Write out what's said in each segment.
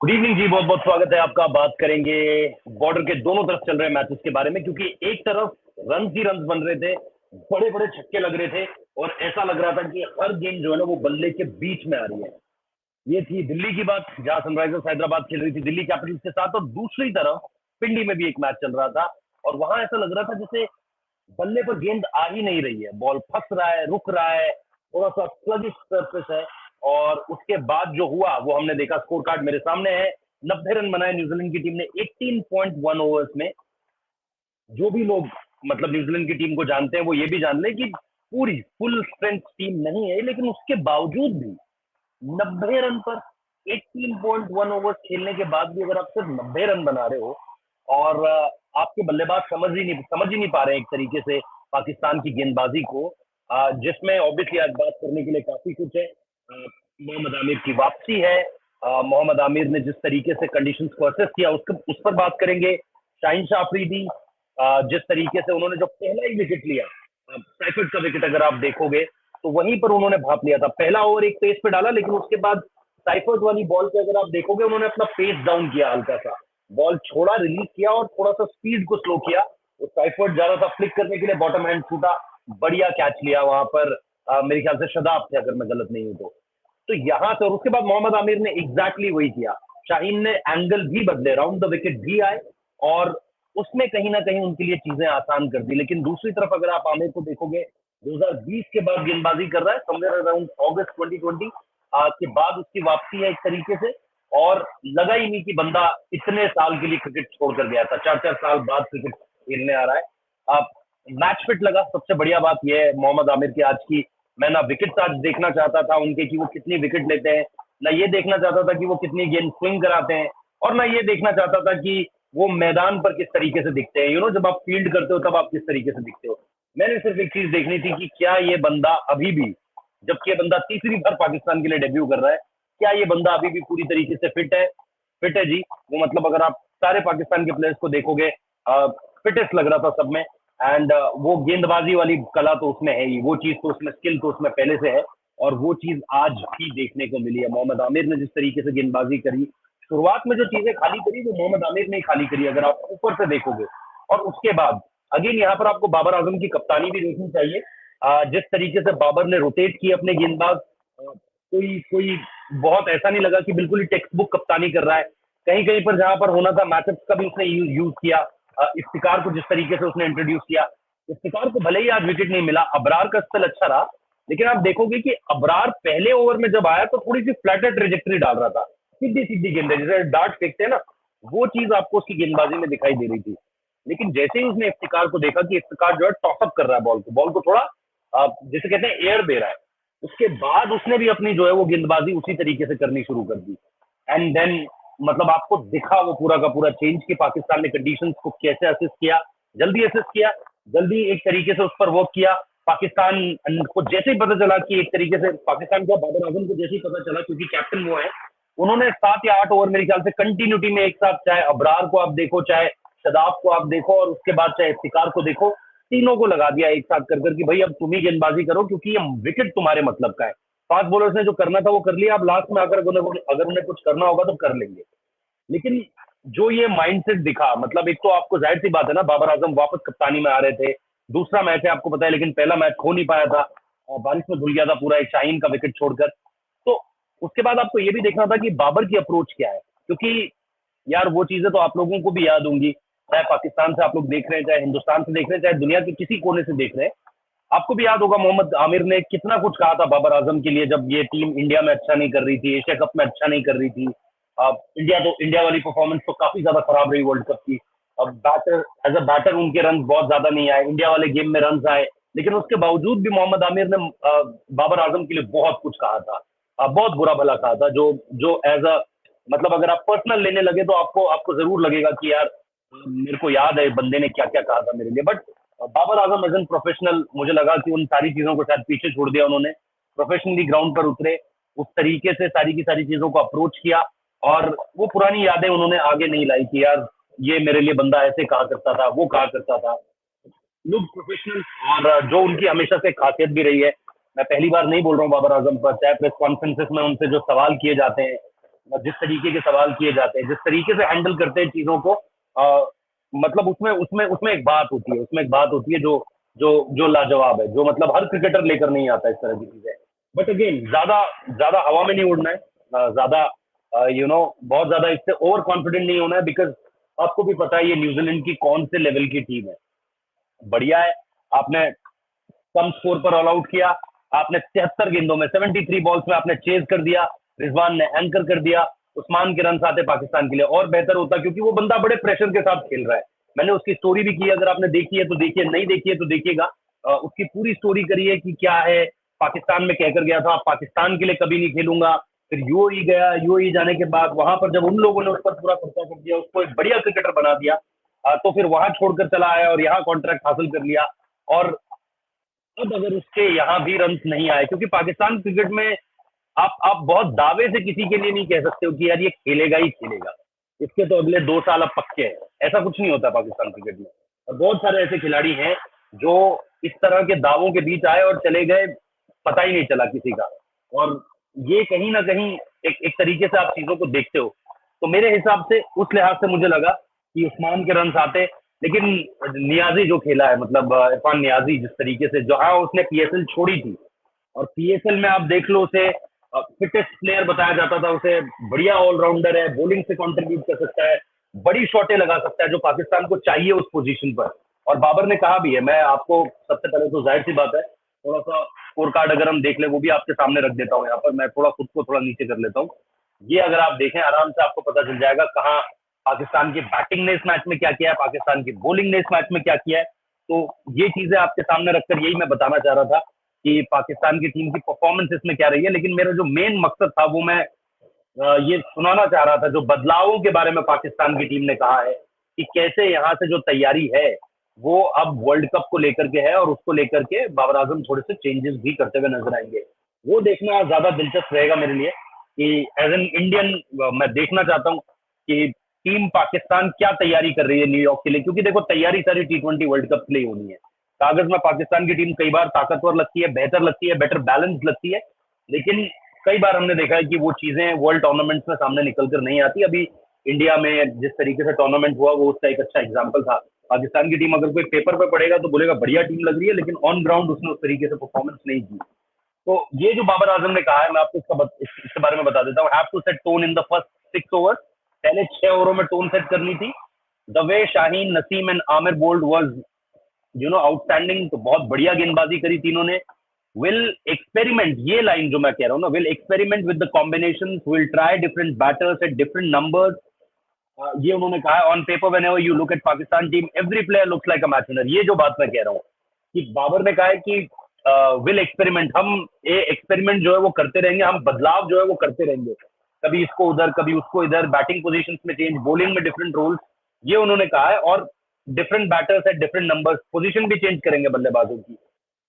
Good evening जी, बहुत बहुत स्वागत है आपका। बात करेंगे बॉर्डर के दोनों तरफ चल रहे मैचेस के बारे में, क्योंकि एक तरफ रन ही रन बन रहे थे, बड़े बड़े छक्के लग रहे थे और ऐसा लग रहा था कि हर गेम जो है ना वो बल्ले के बीच में आ रही है। ये थी दिल्ली की बात, जहां सनराइजर्स हैदराबाद खेल रही थी दिल्ली कैपिटल्स के साथ, और दूसरी तरफ पिंडी में भी एक मैच चल रहा था और वहां ऐसा लग रहा था जैसे बल्ले पर गेंद आ ही नहीं रही है, बॉल फंस रहा है, रुक रहा है, थोड़ा सा स्लगिश सरफेस है। और उसके बाद जो हुआ वो हमने देखा। स्कोर कार्ड मेरे सामने है। 90 रन बनाए न्यूजीलैंड की टीम ने 18.1 ओवर्स में। जो भी लोग मतलब न्यूजीलैंड की टीम को जानते हैं वो ये भी जान लें कि पूरी फुल स्ट्रेंथ टीम नहीं है, लेकिन उसके बावजूद भी 90 रन पर 18.1 ओवर्स खेलने के बाद भी अगर आप सिर्फ 90 रन बना रहे हो और आपके बल्लेबाज समझ ही नहीं पा रहे हैं एक तरीके से पाकिस्तान की गेंदबाजी को, जिसमें ऑब्वियसली आज बात करने के लिए काफी कुछ है। मोहम्मद आमिर की वापसी है। मोहम्मद आमिर ने जिस तरीके से कंडीशंस को असेस किया उस पर बात करेंगे। शाहीन शाह अफरीदी, जिस तरीके से उन्होंने जो पहला ही विकेट लिया, सैफर्ड का विकेट अगर आप देखोगे तो वहीं पर उन्होंने भाप लिया था। पहला ओवर एक पेस पे डाला, लेकिन उसके बाद साइफर्ट वाली बॉल पे अगर आप देखोगे उन्होंने अपना पेस डाउन किया, हल्का सा बॉल छोड़ा, रिलीज किया और थोड़ा सा स्पीड को स्लो किया। तो साइफर्ट जा रहा था फ्लिक करने के लिए, बॉटम हैंड छूटा, बढ़िया कैच लिया वहां पर। मेरे ख्याल से शदाब थे अगर मैं गलत नहीं हूं तो यहां से। और उसके बाद मोहम्मद आमिर ने एग्जैक्टली वही किया। शाहीन ने एंगल भी बदले, राउंड द विकेट भी आए और उसमें कहीं ना कहीं उनके लिए चीजें आसान कर दी। लेकिन दूसरी तरफ अगर आप आमिर को देखोगे, 2020 के बाद गेंदबाजी कर रहा है, समवेयर अराउंड अगस्त 2020 के बाद उसकी वापसी है एक तरीके से। और लगा ही नहीं कि बंदा इतने साल के लिए क्रिकेट छोड़कर गया था, 4-4 साल बाद क्रिकेट खेलने आ रहा है। अब मैच फिट लगा, सबसे बढ़िया बात यह है मोहम्मद आमिर की आज की। मैं ना विकेट आज देखना चाहता था उनके कि वो कितनी विकेट लेते हैं, ना ये देखना चाहता था कि वो कितनी गेंद स्विंग कराते हैं, और ना ये देखना चाहता था कि वो मैदान पर किस तरीके से दिखते हैं। जब आप फील्ड करते हो तब आप किस तरीके से दिखते हो। मैंने सिर्फ एक चीज देखनी थी कि क्या ये बंदा अभी भी, जबकि ये बंदा तीसरी बार पाकिस्तान के लिए डेब्यू कर रहा है, क्या ये बंदा अभी भी पूरी तरीके से फिट है। फिट है जी। वो मतलब अगर आप सारे पाकिस्तान के प्लेयर्स को देखोगे, फिटेस्ट लग रहा था सब में। एंड वो गेंदबाजी वाली कला तो उसमें है ही, वो चीज तो उसमें, स्किल तो उसमें पहले से है, और वो चीज आज भी देखने को मिली है। मोहम्मद आमिर ने जिस तरीके से गेंदबाजी करी, शुरुआत में जो चीजें खाली करी वो मोहम्मद आमिर ने ही खाली करी अगर आप ऊपर से देखोगे। और उसके बाद अगेन यहाँ पर आपको बाबर आजम की कप्तानी भी देखनी चाहिए। जिस तरीके से बाबर ने रोटेट किए अपने गेंदबाज, कोई कोई बहुत ऐसा नहीं लगा कि बिल्कुल ही टेक्स्ट बुक कप्तानी कर रहा है। कहीं कहीं पर जहां पर होना था मैचअप का भी उसने यूज किया। इफ्तिकार को जिस तरीके से उसने इंट्रोड्यूस किया, इफ्तिकार को भले ही आज विकेट नहीं मिला, अबरार का स्पेल अच्छा रहा, लेकिन आप देखोगे कि अबरार पहले ओवर में जब आया तो थोड़ी सी फ्लैटर ट्रेजेक्टरी डाल रहा था, सीधी सीधी गेंदें जैसे डार्ट फेंकते हैं ना, वो चीज आपको उसकी गेंदबाजी में दिखाई दे रही थी। लेकिन जैसे ही उसने इफ्तिकार को देखा कि इफ्तिकार जो है टॉसअप कर रहा है बॉल को थोड़ा जिसे कहते हैं एयर दे रहा है, उसके बाद उसने भी अपनी जो है वो गेंदबाजी उसी तरीके से करनी शुरू कर दी। एंड देन मतलब आपको दिखा वो पूरा का पूरा चेंज कि पाकिस्तान ने कंडीशंस को कैसे असिस्ट किया, जल्दी असिस्ट किया, जल्दी एक तरीके से उस पर वर्क किया। पाकिस्तान को जैसे ही पता चला कि एक तरीके से पाकिस्तान को, बाबर आजम को जैसे ही पता चला, क्योंकि कैप्टन वो है, उन्होंने 7 या 8 ओवर मेरे ख्याल से कंटिन्यूटी में एक साथ, चाहे अबरार को आप देखो, चाहे शदाब को आप देखो, और उसके बाद चाहे इफ्तिकार को देखो, तीनों को लगा दिया एक साथ कर कि भाई अब तुम ही गेंदबाजी करो क्योंकि ये विकेट तुम्हारे मतलब का है। फास्ट बॉलर्स ने जो करना था वो कर लिया, अब लास्ट में अगर उन्हें कुछ करना होगा तो कर लेंगे। लेकिन जो ये माइंडसेट दिखा, मतलब एक तो आपको जाहिर सी बात है ना, बाबर आजम वापस कप्तानी में आ रहे थे, दूसरा मैच है आपको पता है, लेकिन पहला मैच खो नहीं पाया था और बारिश में धुल गया था पूरा, एक शाहीन का विकेट छोड़कर। तो उसके बाद आपको ये भी देखना था कि बाबर की अप्रोच क्या है, क्योंकि यार वो चीजें तो आप लोगों को भी याद होंगी, चाहे पाकिस्तान से आप लोग देख रहे हैं, चाहे हिंदुस्तान से देख रहे हैं, चाहे दुनिया के किसी कोने से देख रहे हैं। आपको भी याद होगा मोहम्मद आमिर ने कितना कुछ कहा था बाबर आजम के लिए जब ये टीम इंडिया में अच्छा नहीं कर रही थी, एशिया कप में अच्छा नहीं कर रही थी। अब इंडिया वाली परफॉर्मेंस तो काफी ज्यादा खराब रही वर्ल्ड कप की। अब बैटर, एज अ बैटर उनके रन बहुत ज्यादा नहीं आए, इंडिया वाले गेम में रन आए, लेकिन उसके बावजूद भी मोहम्मद आमिर ने बाबर आजम के लिए बहुत कुछ कहा था, बहुत बुरा भला कहा था, जो जो एज अ मतलब अगर आप पर्सनल लेने लगे तो आपको आपको जरूर लगेगा कि यार मेरे को याद है बंदे ने क्या क्या कहा था मेरे लिए। But Babar Azam as an professional, मुझे लगा कि उन सारी चीजों को शायद पीछे छोड़ दिया उन्होंने, प्रोफेशनली ग्राउंड पर उतरे, उस तरीके से सारी की सारी चीजों को अप्रोच किया, और वो पुरानी यादें उन्होंने आगे नहीं लाई कि यार ये मेरे लिए बंदा ऐसे कहा करता था, वो कहा करता था। लुक प्रोफेशनल, और जो उनकी हमेशा से खासियत भी रही है। मैं पहली बार नहीं बोल रहा हूँ बाबर आजम पर, चाहे प्रेस कॉन्फ्रेंसेस में उनसे जो सवाल किए जाते हैं, जिस तरीके के सवाल किए जाते हैं, जिस तरीके से हैंडल करते हैं चीजों को, मतलब उसमें उसमें उसमें एक बात होती है, उसमें एक बात होती है जो जो जो लाजवाब है, जो मतलब हर क्रिकेटर लेकर नहीं आता इस तरह की चीजें। बट अगेन ज्यादा ज्यादा हवा में नहीं उड़ना है, ज्यादा बहुत ज्यादा इससे ओवर कॉन्फिडेंट नहीं होना है, बिकॉज आपको भी पता है ये न्यूजीलैंड की कौन से लेवल की टीम है। बढ़िया है, आपने कम स्कोर पर ऑल आउट किया, आपने 73 गेंदों में 73 बॉल्स में आपने चेज कर दिया, रिजवान ने एंकर कर दिया, उस्मान के रन आते पाकिस्तान के लिए और बेहतर होता, क्योंकि वो बंदा बड़े प्रेशर के साथ खेल रहा है। मैंने उसकी स्टोरी भी की, अगर आपने देखी है तो देखिए, नहीं देखी है तो देखिएगा। उसकी पूरी स्टोरी करिए कि क्या है, पाकिस्तान में कहकर गया था पाकिस्तान के लिए कभी नहीं खेलूंगा, फिर यूएई गया, यूएई जाने के बाद वहां पर जब उन लोगों ने उस पर पूरा खर्चा कर दिया, उसको एक बढ़िया क्रिकेटर बना दिया, तो फिर वहां छोड़कर चला आया और यहाँ कॉन्ट्रैक्ट हासिल कर लिया। और अब अगर उसके यहाँ भी रन नहीं आए, क्योंकि पाकिस्तान क्रिकेट में आप बहुत दावे से किसी के लिए नहीं कह सकते हो कि यार ये खेलेगा ही खेलेगा, इसके तो अगले 2 साल अब पक्के हैं, ऐसा कुछ नहीं होता पाकिस्तान क्रिकेट में। और बहुत सारे ऐसे खिलाड़ी हैं जो इस तरह के दावों के बीच आए और चले गए, पता ही नहीं चला किसी का। और ये कहीं ना कहीं एक तरीके से आप चीजों को देखते हो, तो मेरे हिसाब से उस लिहाज से मुझे लगा कि उस्मान के रन आते। लेकिन नियाजी जो खेला है, मतलब इरफान नियाजी, जिस तरीके से जहां उसने पीएसएल छोड़ी थी, और पीएसएल में आप देख लो उसे फिटेस्ट प्लेयर बताया जाता था, उसे बढ़िया ऑलराउंडर है, बॉलिंग से कंट्रीब्यूट कर सकता है, बड़ी शॉटें लगा सकता है जो पाकिस्तान को चाहिए उस पोजीशन पर। और बाबर ने कहा भी है, मैं आपको सबसे पहले तो जाहिर सी बात है, थोड़ा सा स्कोर कार्ड अगर हम देख ले वो भी आपके सामने रख देता हूँ यहाँ पर, मैं थोड़ा खुद को थोड़ा नीचे कर लेता हूँ। ये अगर आप देखें आराम से आपको पता चल जाएगा कहाँ पाकिस्तान की बैटिंग ने इस मैच में क्या किया है, पाकिस्तान की बॉलिंग ने इस मैच में क्या किया है। तो ये चीजें आपके सामने रखकर यही मैं बताना चाह रहा था कि पाकिस्तान की टीम की परफॉर्मेंस इसमें क्या रही है। लेकिन मेरा जो मेन मकसद था वो मैं ये सुनाना चाह रहा था, जो बदलावों के बारे में पाकिस्तान की टीम ने कहा है कि कैसे यहाँ से जो तैयारी है वो अब वर्ल्ड कप को लेकर के है, और उसको लेकर के बाबर आजम थोड़े से चेंजेस भी करते हुए नजर आएंगे। वो देखना ज्यादा दिलचस्प रहेगा मेरे लिए कि एज एन इंडियन मैं देखना चाहता हूँ कि टीम पाकिस्तान क्या तैयारी कर रही है न्यूयॉर्क के लिए, क्योंकि देखो तैयारी सारी T20 वर्ल्ड कप के लिए होनी है। कागज में पाकिस्तान की टीम कई बार ताकतवर लगती है, बेहतर लगती है, बेटर बैलेंस लगती है, लेकिन कई बार हमने देखा है कि वो चीजें वर्ल्ड टूर्नामेंट्स में सामने निकल कर नहीं आती। अभी इंडिया में जिस तरीके से टूर्नामेंट हुआ वो उसका एक अच्छा एग्जाम्पल था। पाकिस्तान की टीम अगर कोई पेपर पे पड़ेगा तो बोलेगा बढ़िया टीम लग रही है, लेकिन ऑन ग्राउंड उसने उस तरीके से परफॉर्मेंस नहीं की। तो ये जो बाबर आजम ने कहा है, मैं आपको इसके बारे में बता देता हूँ। Have to set tone in the first 6 over, पहले 6 ओवरों में टोन सेट करनी थी। The way Shaheen, Naseem and Aamir bowled was outstanding, तो बहुत बढ़िया गेंदबाजी करी तीनों ने। विल एक्सपेरिमेंट, ये लाइन जो मैं कह रहा हूँ ना, will experiment with the combination, will try different batters at different numbers, ये उन्होंने कहा है। On paper whenever you look at Pakistan team every player looks like a match winner, ये जो बात मैं कह रहा हूँ कि बाबर ने कहा है कि विल एक्सपेरिमेंट, हम ये एक्सपेरिमेंट जो है वो करते रहेंगे, हम बदलाव जो है वो करते रहेंगे, कभी इसको उधर कभी उसको इधर, बैटिंग पोजीशंस में चेंज, बॉलिंग में डिफरेंट रोल्स, ये उन्होंने कहा है। और different batters at different numbers, position भी चेंज करेंगे बल्लेबाजों की।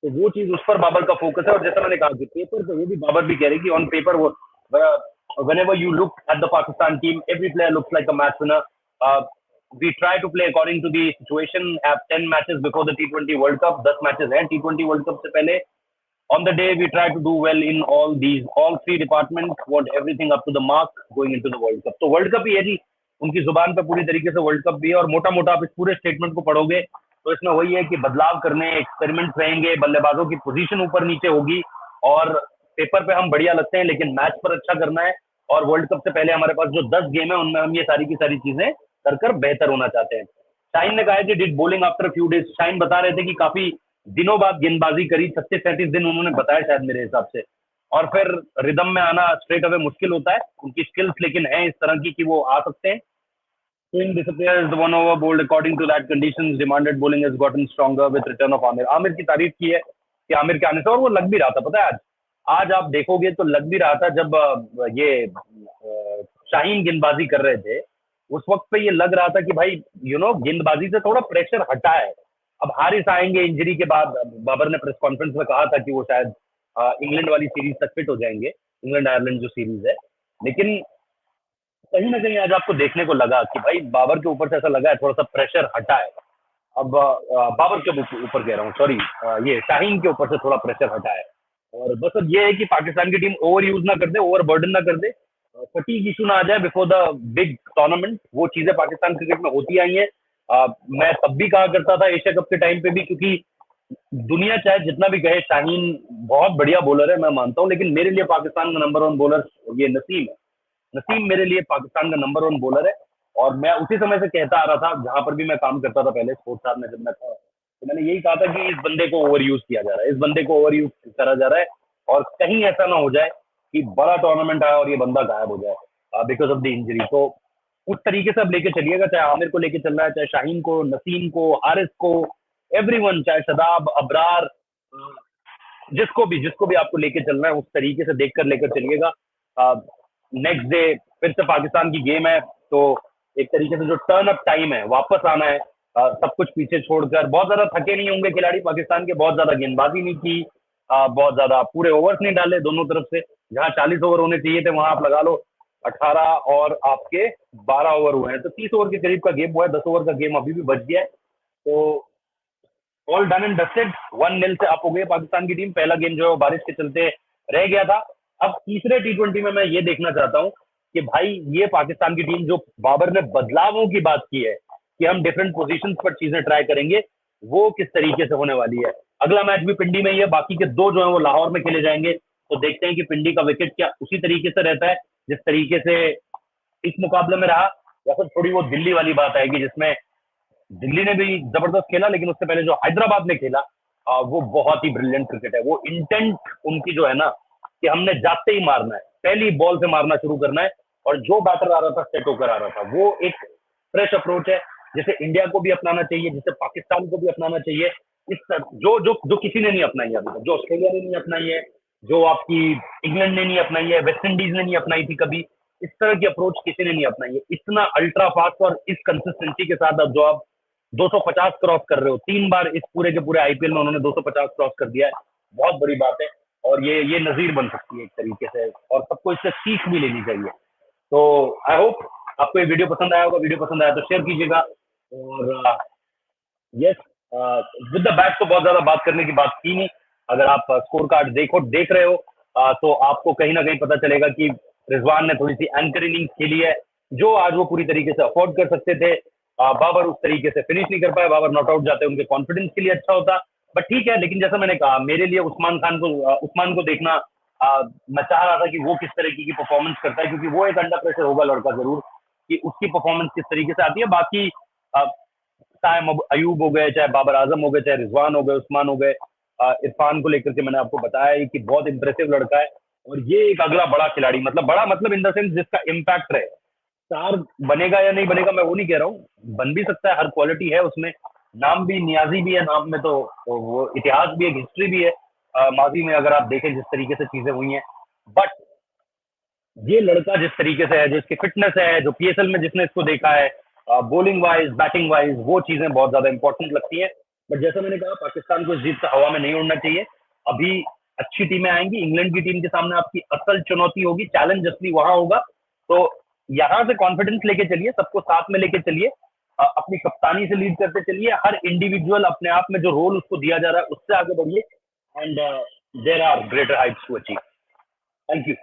तो वो चीज उस पर बाबर का फोकस है। और जैसा मैंने कहा कि पेपर पे वो भी बाबर भी कह रहे हैं कि ऑन पेपर वो whenever you look at the Pakistan team, every player looks like a match winner. We try to play according to the situation. Have 10 matches before the T20 World Cup. 10 matches हैं T20 World Cup से पहले. On the day, we try to do well in all three departments. Want everything up to the mark going into the World Cup. तो World Cup ही है जी, उनकी जुबान पे पूरी तरीके से वर्ल्ड कप भी है। और मोटा मोटा आप इस पूरे स्टेटमेंट को पढ़ोगे तो इसमें वही है कि बदलाव करने, एक्सपेरिमेंट रहेंगे, बल्लेबाजों की पोजीशन ऊपर नीचे होगी, और पेपर पे हम बढ़िया लगते हैं लेकिन मैच पर अच्छा करना है। और वर्ल्ड कप से पहले हमारे पास जो 10 गेम है उनमें हम ये सारी की सारी चीजें कर कर बेहतर होना चाहते हैं। शाइन ने कहा है कि did bowling after few days, shine बता रहे थे कि काफी दिनों बाद गेंदबाजी करी, 36-37 दिन उन्होंने बताया शायद मेरे हिसाब से। और फिर रिदम में आना स्ट्रेट अवे मुश्किल होता है, उनकी स्किल्स लेकिन है इस तरह की कि वो आ सकते हैं। Swing disappears, the one over bowled according to that conditions, demanded bowling has gotten stronger with return of Aamir. Aamir की तारीफ की है कि आमिर के आने से, और वो लग भी रहा था, पता है आज आज आप देखोगे तो लग भी रहा था जब ये शाहीन गेंदबाजी कर रहे थे, उस वक्त पे ये लग रहा था कि भाई गेंदबाजी से थोड़ा प्रेशर हटा है। अब हारिस आएंगे इंजरी के बाद, बाबर ने प्रेस कॉन्फ्रेंस में कहा था कि वो शायद इंग्लैंड वाली सीरीज तक फिट हो जाएंगे, इंग्लैंड आयरलैंड जो सीरीज है। लेकिन कहीं ना कहीं आज आपको देखने को लगा कि भाई बाबर के ऊपर से ऐसा लगा है थोड़ा सा प्रेशर हटा है। अब बाबर के ऊपर कह रहा हूँ, सॉरी, ये शाहीन के ऊपर से थोड़ा प्रेशर हटा है। और बस अब ये है कि पाकिस्तान की टीम ओवर यूज ना कर दे, ओवर बर्डन ना कर दे, फटीग इशू ना आ जाए बिफोर द बिग टूर्नामेंट। वो चीजें पाकिस्तान क्रिकेट में होती आई हैं। मैं तब भी कहा करता था एशिया कप के टाइम पे भी, क्योंकि दुनिया चाहे जितना भी कहे शाहीन बहुत बढ़िया बॉलर है, मैं मानता हूँ, लेकिन मेरे लिए पाकिस्तान का नंबर वन बॉलर ये नसीम है। नसीम मेरे लिए पाकिस्तान का नंबर वन बॉलर है। और मैं उसी समय से कहता आ रहा था, जहां पर भी मैं काम करता था पहले स्पोर्ट्स साथ में जब मैं था, तो मैंने यही कहा था कि इस बंदे को ओवर यूज किया जा रहा है, इस बंदे को ओवर यूज करा जा रहा है। और कहीं ऐसा ना हो जाए कि बड़ा टूर्नामेंट आए और ये बंदा गायब हो जाए बिकॉज ऑफ द इंजरी। तो उस तरीके से अब लेके चलिएगा, चाहे आमिर को लेके चल रहा है, चाहे शाहीन को, नसीम को, हारिस को, एवरीवन, चाहे शदाब, अबरार, जिसको भी आपको लेके चलना है, उस तरीके से देखकर लेकर चलिएगा। नेक्स्ट डे फिर से पाकिस्तान की गेम है, तो एक तरीके से जो टर्न अप टाइम है, वापस आना है, सब कुछ पीछे छोड़कर। बहुत ज्यादा थके नहीं होंगे खिलाड़ी पाकिस्तान के, बहुत ज्यादा गेंदबाजी नहीं की, बहुत ज्यादा पूरे ओवर्स नहीं डाले दोनों तरफ से। जहां 40 ओवर होने चाहिए थे वहां आप लगा लो 18 और आपके 12 ओवर हुए हैं, तो 30 ओवर के करीब का गेम हुआ है। 10 ओवर का गेम अभी भी बच गया है। तो ऑल डन एंड डस्टेड, 1-0 से अप हो गई पाकिस्तान की टीम। पहला गेम जो है वो बारिश के चलते रह गया था। अब तीसरे T20 में मैं ये देखना चाहता हूँ कि भाई ये पाकिस्तान की टीम, जो बाबर ने बदलावों की बात की है कि हम डिफरेंट पोजीशंस पर चीजें ट्राई करेंगे, वो किस तरीके से होने वाली है। अगला मैच भी पिंडी में ही है, बाकी के दो जो है वो लाहौर में खेले जाएंगे। तो देखते हैं कि पिंडी का विकेट क्या उसी तरीके से रहता है जिस तरीके से इस मुकाबले में रहा, या फिर थोड़ी वो दिल्ली वाली बात आएगी जिसमें दिल्ली ने भी जबरदस्त खेला, लेकिन उससे पहले जो हैदराबाद ने खेला वो बहुत ही ब्रिलियंट क्रिकेट है। वो इंटेंट उनकी जो है ना, कि हमने जाते ही मारना है, पहली बॉल से मारना शुरू करना है, और जो बैटर आ रहा था सेट होकर आ रहा था। वो एक फ्रेश अप्रोच है जिसे इंडिया को भी अपनाना चाहिए, जिसे पाकिस्तान को भी अपनाना चाहिए। जो किसी ने नहीं अपनाई है अभी तक, जो ऑस्ट्रेलिया ने नहीं अपनाई है, जो आपकी इंग्लैंड ने नहीं अपनाई है, वेस्ट इंडीज ने नहीं अपनाई थी कभी, इस तरह की अप्रोच किसी ने नहीं अपनाई है। इतना अल्ट्रा फास्ट और इस कंसिस्टेंसी के साथ अब जो आप 250 क्रॉस कर रहे हो, 3 बार इस पूरे के पूरे आईपीएल में उन्होंने 250 क्रॉस कर दिया है, बहुत बड़ी बात है। और ये नजीर बन सकती है एक तरीके से, और सबको इससे सीख भी लेनी चाहिए। तो आई होप आपको ये वीडियो पसंद आया होगा। वीडियो पसंद आया तो शेयर कीजिएगा। और यस, विद द बैट तो बहुत ज्यादा बात करने की बात की नहीं। अगर आप स्कोर कार्ड देख रहे हो तो आपको कहीं ना कहीं पता चलेगा कि रिजवान ने थोड़ी सी एंकर इनिंग्स खेली है, जो आज वो पूरी तरीके से अफोर्ड कर सकते थे। बाबर उस तरीके से फिनिश नहीं कर पाए, बाबर नॉट आउट जाते उनके कॉन्फिडेंस के लिए अच्छा होता। बट ठीक है, लेकिन जैसा मैंने कहा, मेरे लिए उस्मान को देखना, मैं चाह रहा था कि वो किस तरीके की परफॉर्मेंस करता है, क्योंकि वो एक अंडर प्रेशर होगा लड़का जरूर, कि उसकी परफॉर्मेंस किस तरीके से आती है। बाकी चाहे अयूब हो गए, चाहे बाबर आजम हो गए, चाहे रिजवान हो गए, उस्मान हो गए, इरफान को लेकर के मैंने आपको बताया ही कि बहुत इंप्रेसिव लड़का है। और ये एक अगला बड़ा खिलाड़ी, मतलब बड़ा मतलब इन द सेंस जिसका इम्पैक्ट रहे। स्टार बनेगा या नहीं बनेगा मैं वो नहीं कह रहा हूँ, बन भी सकता है, हर क्वालिटी है उसमें। नाम भी नियाजी भी है नाम में, तो वो इतिहास भी है, हिस्ट्री भी है माजी में, अगर आप देखें जिस तरीके से चीजें हुई हैं। बट ये लड़का जिस तरीके से है, जो इसकी फिटनेस है, जो पीएसएल में जिसने इसको देखा है, बॉलिंग वाइज, बैटिंग वाइज, वो चीजें बहुत ज्यादा इंपॉर्टेंट लगती हैं। बट जैसा मैंने कहा, पाकिस्तान को इस जीत से हवा में नहीं उड़ना चाहिए। अभी अच्छी टीमें आएंगी, इंग्लैंड की टीम के सामने आपकी असल चुनौती होगी, चैलेंज असली वहां होगा। तो यहाँ से कॉन्फिडेंस लेके चलिए, सबको साथ में लेके चलिए, अपनी कप्तानी से लीड करते चलिए, हर इंडिविजुअल अपने आप में जो रोल उसको दिया जा रहा है उससे आगे बढ़िए, and there are greater heights to achieve. Thank you.